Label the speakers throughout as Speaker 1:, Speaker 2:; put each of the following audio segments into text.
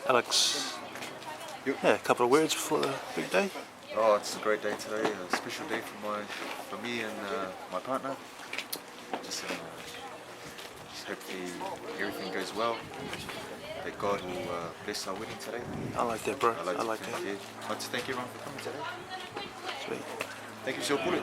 Speaker 1: Alex,
Speaker 2: Yep.
Speaker 1: yeah, a couple of words before the big day.
Speaker 2: Oh, it's a great day today. A special day for me and my partner. Just hopefully everything goes well. That God will bless our wedding today.
Speaker 1: I like that, bro.
Speaker 2: I'd like to thank everyone for coming today.
Speaker 1: Sweet.
Speaker 2: Thank you, Sir Puri.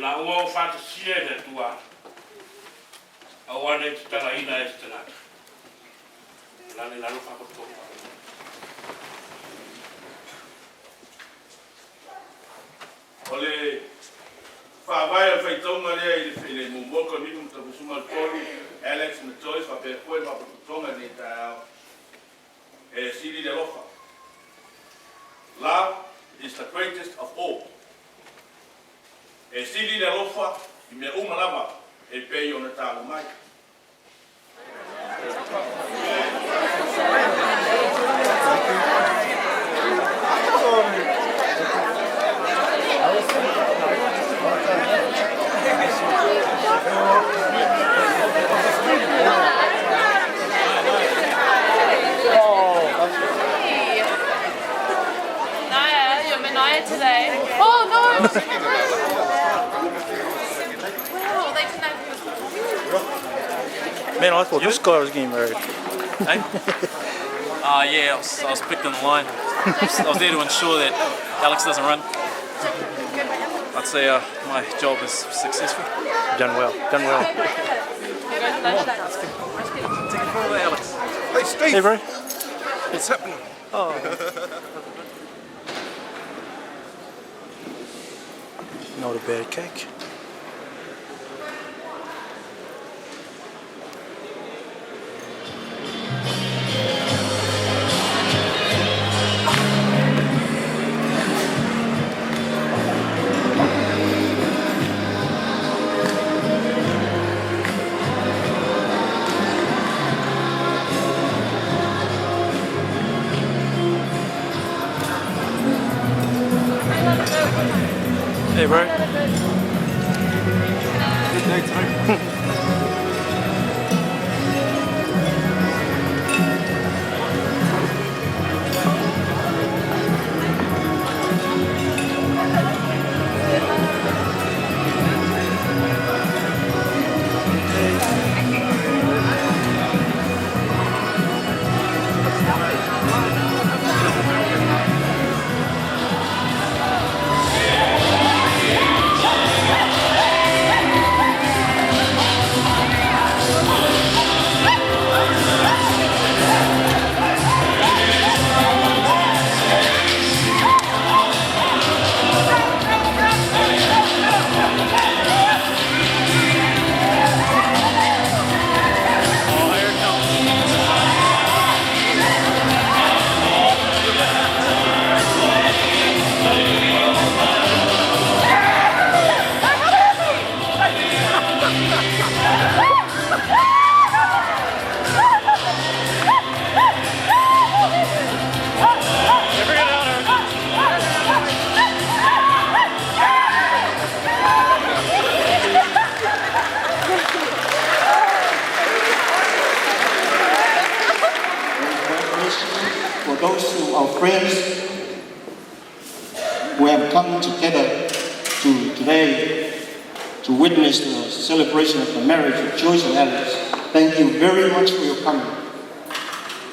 Speaker 3: La ua o fantasia e tua. A wana e tala ina e tana. La ni la no fa ko. Ole fa vai al feitonga le ile mo moko ni mo to suma toni Alex and Joyce fa per poi fa tonga ni ta e sili de lofa. Love is the greatest of all. E sili le lofa I me uma lava e pei ona talo mai.
Speaker 4: Naya, you're Naya today. Oh no!
Speaker 1: Man, I thought this guy was getting married.
Speaker 5: Hey? Yeah, I was picked in the line. I was there to ensure that Alex doesn't run. I'd say my job is successful.
Speaker 1: Done well, done well.
Speaker 5: Take it forward, Alex.
Speaker 2: Hey, Steve.
Speaker 1: Hey, bro.
Speaker 2: What's happening?
Speaker 1: Oh. Not a bad cake. Hey, bro.
Speaker 2: Good day today.
Speaker 6: For those who are friends who have come together today to witness the celebration of the marriage of Joyce and Alex, thank you very much for your coming.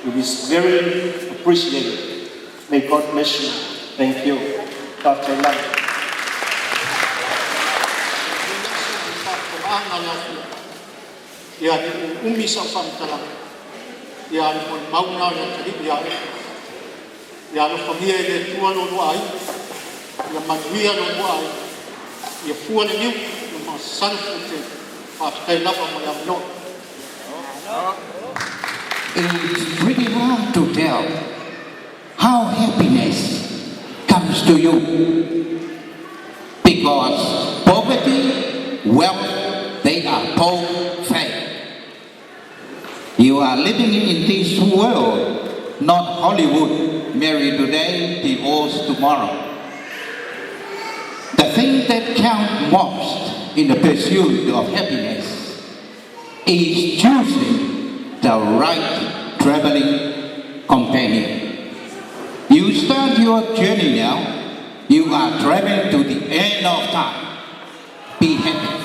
Speaker 6: It is very appreciated. May God bless you. Thank you. Dr. Lang.
Speaker 7: Ya umi sa pantala ya mon mauna ya tadi ya lo famia de tua no ai ya manuia no ai ya fua ni ni ma san te pa kai na pa ma no.
Speaker 8: It's pretty hard to tell how happiness comes to you. Because poverty, wealth, they are both fake. You are living in this world, not Hollywood, marry today, divorce tomorrow. The thing that counts most in the pursuit of happiness is choosing the right traveling companion. You start your journey now. You are traveling to the end of time. Be happy.